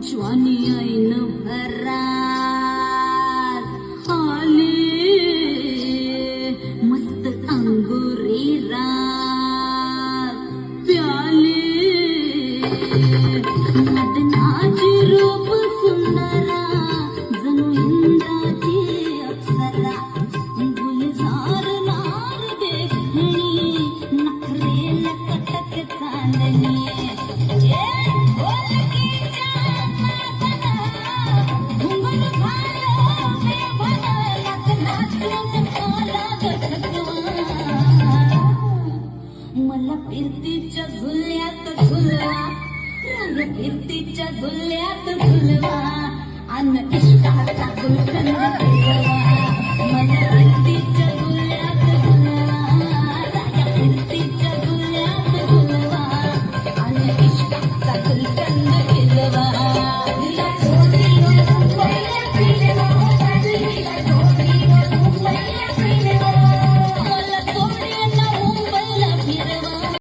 ज्वानी ऐन भरात आले मस्त अंगुरी रात प्याले मदनाची रूप सुंदरा जणू इंद्राची अप्सरा गुलजार नार देखणी नखरे लकटक चांदणी मला फिरतीच्या झुल्यात झुलवा रंग फिरतीच्या झुल्यात झुलवा अन इष्टाचा गुलकंद